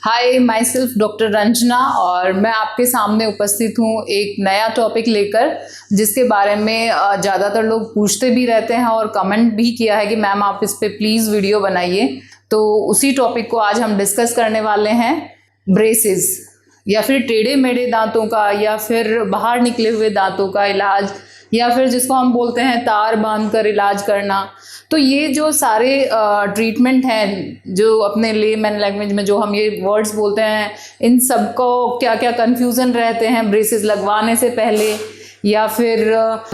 Hi, my self doctor Ranjana और मैं आपके सामने उपस्थित हूँ एक नया टॉपिक लेकर, जिसके बारे में ज़्यादातर लोग पूछते भी रहते हैं और कमेंट भी किया है कि मैम आप इस पे प्लीज़ वीडियो बनाइए। तो उसी टॉपिक को आज हम डिस्कस करने वाले हैं, ब्रेसेस या फिर टेढ़े मेढ़े दांतों का या फिर बाहर निकले हुए दांतों का इलाज, या फिर जिसको हम बोलते हैं तार बांध कर इलाज करना। तो ये जो सारे ट्रीटमेंट हैं, जो अपने लेमैन लैंग्वेज में जो हम ये वर्ड्स बोलते हैं, इन सबको क्या क्या कन्फ्यूज़न रहते हैं ब्रेसेस लगवाने से पहले, या फिर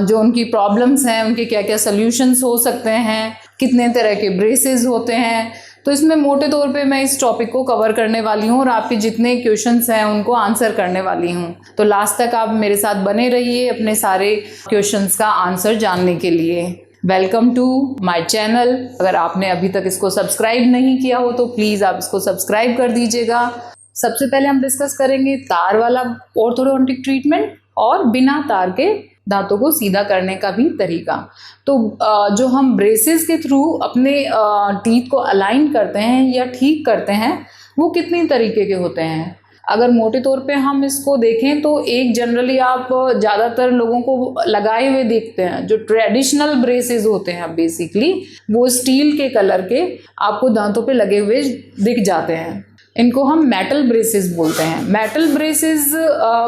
जो उनकी प्रॉब्लम्स हैं उनके क्या क्या सल्यूशंस हो सकते हैं, कितने तरह के ब्रेसेस होते हैं। तो इसमें मोटे तौर पे मैं इस टॉपिक को कवर करने वाली हूँ और आपके जितने क्वेश्चंस हैं उनको आंसर करने वाली हूँ। तो लास्ट तक आप मेरे साथ बने रहिए अपने सारे क्वेश्चंस का आंसर जानने के लिए। Welcome to my channel. अगर आपने अभी तक इसको सब्सक्राइब नहीं किया हो तो प्लीज़ आप इसको सब्सक्राइब कर दीजिएगा। सबसे पहले हम डिस्कस करेंगे तार वाला ऑर्थोडोंटिक ट्रीटमेंट और बिना तार के दांतों को सीधा करने का भी तरीका। तो जो हम ब्रेसेस के थ्रू अपने टीथ को अलाइन करते हैं या ठीक करते हैं, वो कितनी तरीके के होते हैं। अगर मोटे तौर पे हम इसको देखें तो एक जनरली आप ज़्यादातर लोगों को लगाए हुए देखते हैं, जो ट्रेडिशनल ब्रेसेस होते हैं बेसिकली वो स्टील के कलर के आपको दांतों पे लगे हुए दिख जाते हैं। इनको हम मेटल ब्रेसेस बोलते हैं। मेटल ब्रेसेस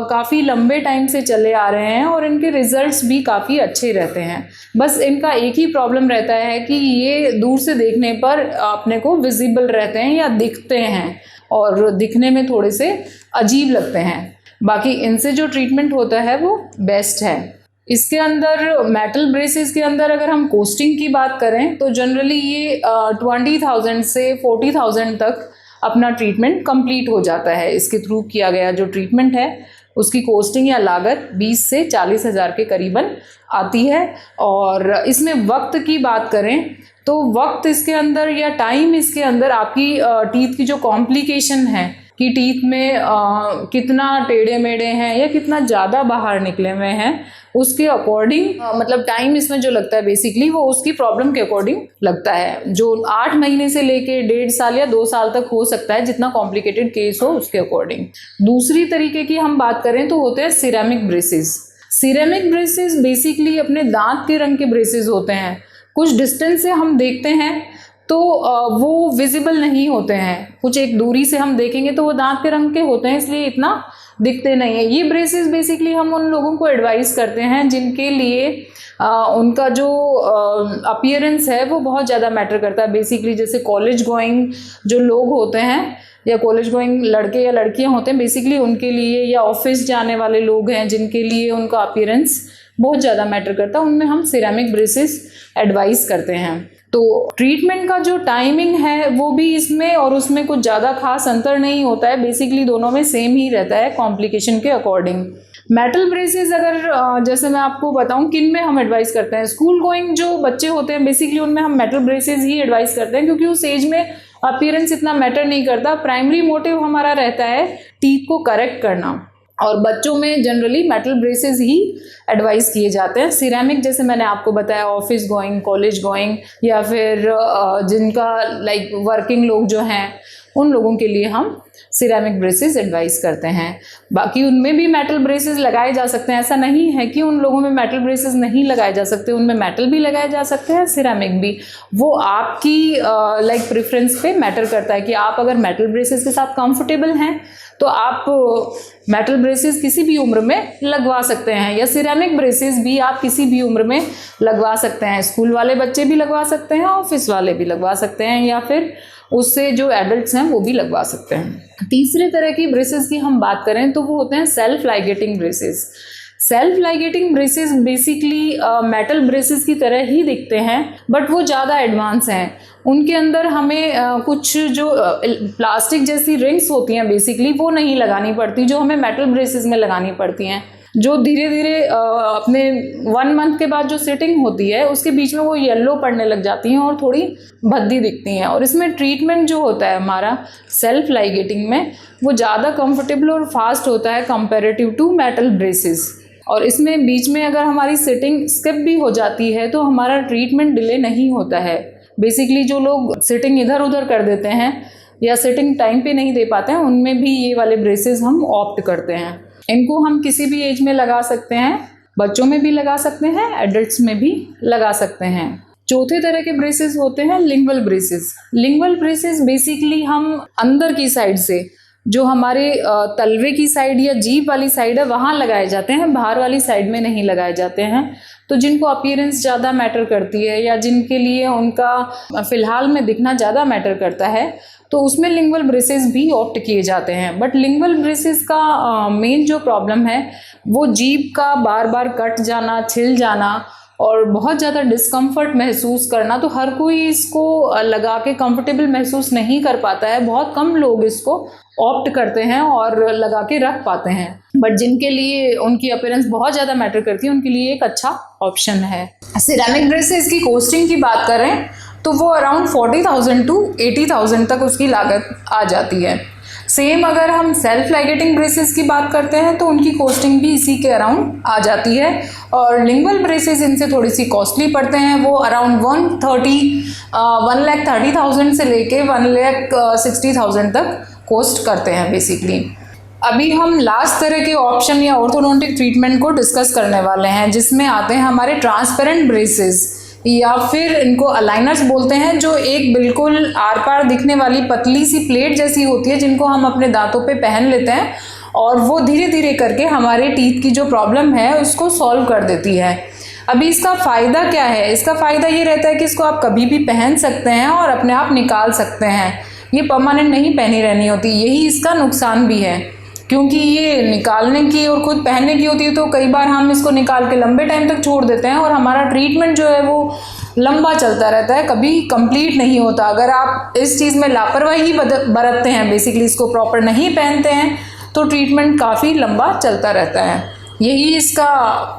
काफ़ी लंबे टाइम से चले आ रहे हैं और इनके रिजल्ट्स भी काफ़ी अच्छे रहते हैं। बस इनका एक ही प्रॉब्लम रहता है कि ये दूर से देखने पर अपने को विजिबल रहते हैं या दिखते हैं और दिखने में थोड़े से अजीब लगते हैं। बाकी इनसे जो ट्रीटमेंट होता है वो बेस्ट है। इसके अंदर मेटल ब्रेसेस के अंदर अगर हम कॉस्टिंग की बात करें तो जनरली ये 20,000 से 40,000 तक अपना ट्रीटमेंट कंप्लीट हो जाता है। इसके थ्रू किया गया जो ट्रीटमेंट है उसकी कॉस्टिंग या लागत 20 से 40 हज़ार के करीबन आती है। और इसमें वक्त की बात करें तो वक्त इसके अंदर या टाइम इसके अंदर आपकी टीथ की जो कॉम्प्लिकेशन है कि टीथ में कितना टेढ़े मेढ़े हैं या कितना ज़्यादा बाहर निकले हुए हैं, उसके अकॉर्डिंग मतलब टाइम इसमें जो लगता है बेसिकली वो उसकी प्रॉब्लम के अकॉर्डिंग लगता है। जो 8 महीने से लेके 1.5 साल या 2 साल तक हो सकता है, जितना कॉम्प्लिकेटेड केस हो उसके अकॉर्डिंग। दूसरी तरीके की हम बात करें तो होते हैं ceramic braces. Ceramic braces basically अपने दांत के रंग के ब्रेसेस होते हैं। कुछ डिस्टेंस से हम देखते हैं तो वो विजिबल नहीं होते हैं, कुछ एक दूरी से हम देखेंगे तो वो दांत के रंग के होते हैं, इसलिए इतना दिखते नहीं है। ये ब्रेसेस बेसिकली हम उन लोगों को एडवाइस करते हैं जिनके लिए उनका जो अपीयरेंस है वो बहुत ज़्यादा मैटर करता है। बेसिकली जैसे कॉलेज गोइंग जो लोग होते हैं या कॉलेज गोइंग लड़के या लड़कियां होते हैं बेसिकली उनके लिए, या ऑफिस जाने वाले लोग हैं जिनके लिए उनका अपीयरेंस बहुत ज़्यादा मैटर करता है, उनमें हम सिरेमिक ब्रेसेस एडवाइस करते हैं। तो ट्रीटमेंट का जो टाइमिंग है वो भी इसमें और उसमें कुछ ज़्यादा खास अंतर नहीं होता है, बेसिकली दोनों में सेम ही रहता है कॉम्प्लिकेशन के अकॉर्डिंग। मेटल ब्रेसेस अगर जैसे मैं आपको बताऊं किन में हम एडवाइस करते हैं, स्कूल गोइंग जो बच्चे होते हैं बेसिकली उनमें हम मेटल ब्रेसेस ही एडवाइस करते हैं, क्योंकि उस एज में अपीयरेंस इतना मैटर नहीं करता। प्राइमरी मोटिव हमारा रहता है टीथ को करेक्ट करना, और बच्चों में जनरली मेटल ब्रेसेस ही एडवाइस किए जाते हैं। सिरेमिक जैसे मैंने आपको बताया ऑफिस गोइंग, कॉलेज गोइंग या फिर जिनका लाइक वर्किंग लोग जो हैं उन लोगों के लिए हम सिरेमिक ब्रेसेस एडवाइस करते हैं। बाकी उनमें भी मेटल ब्रेसेस लगाए जा सकते हैं, ऐसा नहीं है कि उन लोगों में मेटल ब्रेसेस नहीं लगाए जा सकते, उनमें मेटल भी लगाए जा सकते हैं, सिरेमिक भी। वो आपकी लाइक प्रेफरेंस पे मैटर करता है कि आप अगर मेटल ब्रेसेस के साथ कंफर्टेबल हैं तो आप मेटल ब्रेसेस किसी भी उम्र में लगवा सकते हैं, या सिरेमिक ब्रेसेस भी आप किसी भी उम्र में लगवा सकते हैं। स्कूल वाले बच्चे भी लगवा सकते हैं, ऑफिस वाले भी लगवा सकते हैं, या फिर उससे जो एडल्ट्स हैं वो भी लगवा सकते हैं। तीसरे तरह की ब्रेसेस की हम बात करें तो वो होते हैं self ligating braces. Self ligating braces basically metal braces की तरह ही दिखते हैं, बट वो ज़्यादा एडवांस हैं। उनके अंदर हमें कुछ जो प्लास्टिक जैसी रिंग्स होती हैं बेसिकली वो नहीं लगानी पड़ती, जो हमें मेटल ब्रेसेस में लगानी पड़ती हैं, जो धीरे धीरे अपने 1 मंथ के बाद जो सेटिंग होती है उसके बीच में वो येलो पड़ने लग जाती हैं और थोड़ी भद्दी दिखती हैं। और इसमें ट्रीटमेंट जो होता है हमारा सेल्फ लाइगेटिंग में वो ज़्यादा कंफर्टेबल और फास्ट होता है कंपेरेटिव टू मेटल ब्रेसेस। और इसमें बीच में अगर हमारी सिटिंग स्किप भी हो जाती है तो हमारा ट्रीटमेंट डिले नहीं होता है। बेसिकली जो लोग सिटिंग इधर उधर कर देते हैं या सिटिंग टाइम पे नहीं दे पाते हैं, उनमें भी ये वाले ब्रेसेस हम ऑप्ट करते हैं। इनको हम किसी भी एज में लगा सकते हैं, बच्चों में भी लगा सकते हैं, एडल्ट्स में भी लगा सकते हैं। चौथे तरह के ब्रेसेस होते हैं lingual braces. Lingual braces basically हम अंदर की साइड से, जो हमारे तलवे की साइड या जीभ वाली साइड है वहाँ लगाए जाते हैं, बाहर वाली साइड में नहीं लगाए जाते हैं। तो जिनको अपीयरेंस ज़्यादा मैटर करती है या जिनके लिए उनका फ़िलहाल में दिखना ज़्यादा मैटर करता है, तो उसमें लिंगुअल ब्रेसेस भी ऑप्ट किए जाते हैं। बट लिंगुअल ब्रेसेस का मेन जो प्रॉब्लम है वो जीभ का बार बार कट जाना, छिल जाना और बहुत ज़्यादा डिस्कम्फर्ट महसूस करना। तो हर कोई इसको लगा के कंफर्टेबल महसूस नहीं कर पाता है, बहुत कम लोग इसको ऑप्ट करते हैं और लगा के रख पाते हैं। बट जिनके लिए उनकी अपीयरेंस बहुत ज़्यादा मैटर करती है उनके लिए एक अच्छा ऑप्शन है। सिरेमिक ब्रेसेस की कॉस्टिंग की बात करें तो वो अराउंड 40,000 to 80,000 तक उसकी लागत आ जाती है। सेम अगर हम सेल्फ लाइगेटिंग ब्रेसेस की बात करते हैं तो उनकी कॉस्टिंग भी इसी के अराउंड आ जाती है। और लिंगुअल ब्रेसेस इनसे थोड़ी सी कॉस्टली पड़ते हैं, वो अराउंड 1,30,000 से लेके 1,60,000 तक कॉस्ट करते हैं बेसिकली। अभी हम लास्ट तरह के ऑप्शन या ऑर्थोडोंटिक ट्रीटमेंट को डिस्कस करने वाले हैं, जिसमें आते हैं हमारे ट्रांसपेरेंट ब्रेसेस या फिर इनको अलाइनर्स बोलते हैं, जो एक बिल्कुल आर पार दिखने वाली पतली सी प्लेट जैसी होती है जिनको हम अपने दांतों पे पहन लेते हैं और वो धीरे धीरे करके हमारे टीथ की जो प्रॉब्लम है उसको सॉल्व कर देती है। अभी इसका फ़ायदा क्या है? इसका फ़ायदा ये रहता है कि इसको आप कभी भी पहन सकते हैं और अपने आप निकाल सकते हैं, ये परमानेंट नहीं पहनी रहनी होती। यही इसका नुकसान भी है, क्योंकि ये निकालने की और खुद पहनने की होती है तो कई बार हम इसको निकाल के लंबे टाइम तक छोड़ देते हैं और हमारा ट्रीटमेंट जो है वो लंबा चलता रहता है, कभी कंप्लीट नहीं होता। अगर आप इस चीज़ में लापरवाही बरतते हैं, बेसिकली इसको प्रॉपर नहीं पहनते हैं, तो ट्रीटमेंट काफ़ी लंबा चलता रहता है। यही इसका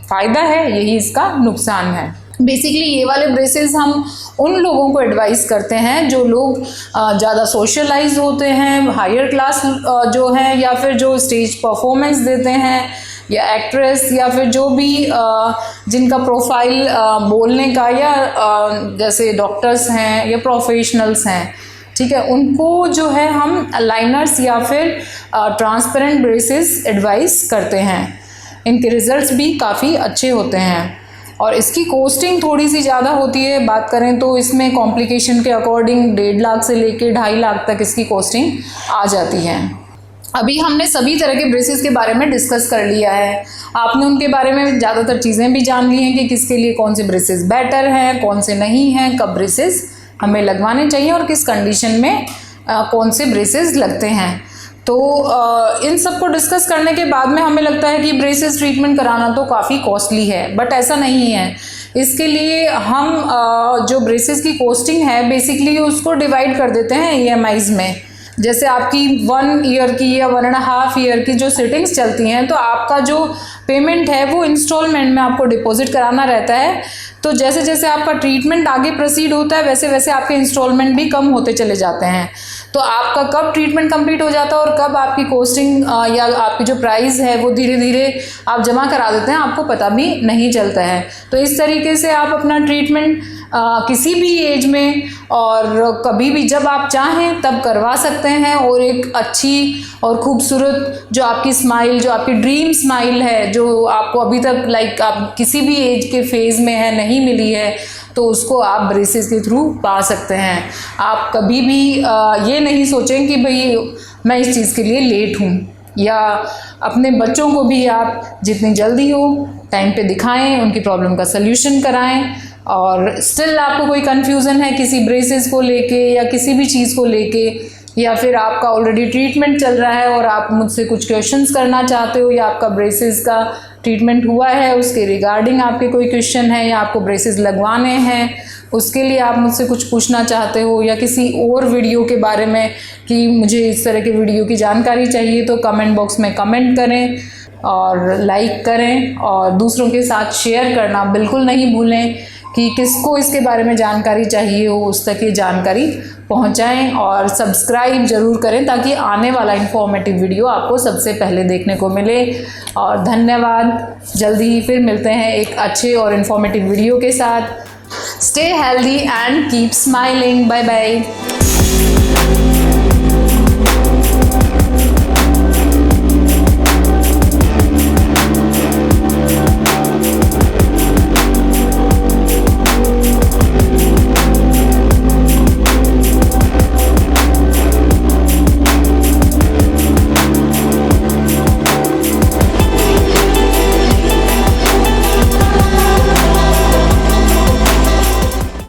फ़ायदा है, यही इसका नुकसान है। बेसिकली ये वाले ब्रेसेस हम उन लोगों को एडवाइस करते हैं जो लोग ज़्यादा सोशलाइज होते हैं, हायर क्लास जो हैं, या फिर जो स्टेज परफॉर्मेंस देते हैं, या एक्ट्रेस, या फिर जो भी जिनका प्रोफाइल बोलने का, या जैसे डॉक्टर्स हैं या प्रोफेशनल्स हैं, ठीक है, उनको जो है हम अलाइनर्स या फिर ट्रांसपेरेंट ब्रेसेस एडवाइस करते हैं। इनके रिजल्ट्स भी काफ़ी अच्छे होते हैं और इसकी कॉस्टिंग थोड़ी सी ज़्यादा होती है। बात करें तो इसमें कॉम्प्लिकेशन के अकॉर्डिंग 1.5 लाख से लेके 2.5 लाख तक इसकी कॉस्टिंग आ जाती है। अभी हमने सभी तरह के ब्रेसेस के बारे में डिस्कस कर लिया है, आपने उनके बारे में ज़्यादातर चीज़ें भी जान ली हैं कि किसके लिए कौन से ब्रेसेस बेटर हैं, कौन से नहीं हैं, कब ब्रेसेस हमें लगवाने चाहिए और किस कंडीशन में कौन से ब्रेसेस लगते हैं। तो इन सब को डिस्कस करने के बाद में हमें लगता है कि ब्रेसेस ट्रीटमेंट कराना तो काफ़ी कॉस्टली है, बट ऐसा नहीं है। इसके लिए हम जो ब्रेसेस की कॉस्टिंग है बेसिकली उसको डिवाइड कर देते हैं EMIs में। जैसे आपकी 1 ईयर की या 1.5 ईयर की जो सिटिंग्स चलती हैं, तो आपका जो पेमेंट है वो इंस्टॉलमेंट में आपको डिपॉजिट कराना रहता है। तो जैसे जैसे आपका ट्रीटमेंट आगे प्रोसीड होता है वैसे वैसे आपके इंस्टॉलमेंट भी कम होते चले जाते हैं। तो आपका कब ट्रीटमेंट कंप्लीट हो जाता है और कब आपकी कॉस्टिंग या आपकी जो प्राइस है वो धीरे धीरे आप जमा करा देते हैं, आपको पता भी नहीं चलता है। तो इस तरीके से आप अपना ट्रीटमेंट किसी भी एज में और कभी भी जब आप चाहें तब करवा सकते हैं और एक अच्छी और खूबसूरत जो आपकी स्माइल, जो आपकी ड्रीम स्माइल है, जो आपको अभी तक आप किसी भी एज के फेज़ में है नहीं मिली है, तो उसको आप ब्रेसेस के थ्रू पा सकते हैं। आप कभी भी ये नहीं सोचें कि भाई मैं इस चीज़ के लिए लेट हूँ, या अपने बच्चों को भी आप जितनी जल्दी हो टाइम पे दिखाएं, उनकी प्रॉब्लम का सल्यूशन कराएं। और स्टिल आपको कोई कन्फ्यूज़न है किसी ब्रेसेस को लेके या किसी भी चीज़ को लेके, या फिर आपका ऑलरेडी ट्रीटमेंट चल रहा है और आप मुझसे कुछ क्वेश्चंस करना चाहते हो, या आपका ब्रेसेस का ट्रीटमेंट हुआ है उसके रिगार्डिंग आपके कोई क्वेश्चन है, या आपको ब्रेसेस लगवाने हैं उसके लिए आप मुझसे कुछ पूछना चाहते हो, या किसी और वीडियो के बारे में कि मुझे इस तरह के वीडियो की जानकारी चाहिए, तो कमेंट बॉक्स में कमेंट करें और लाइक करें और दूसरों के साथ शेयर करना बिल्कुल नहीं भूलें कि किसको इसके बारे में जानकारी चाहिए हो उस तक ये जानकारी पहुंचाएं। और सब्सक्राइब ज़रूर करें ताकि आने वाला इन्फॉर्मेटिव वीडियो आपको सबसे पहले देखने को मिले। और धन्यवाद, जल्दी ही फिर मिलते हैं एक अच्छे और इन्फॉर्मेटिव वीडियो के साथ। Stay healthy and keep smiling. Bye bye.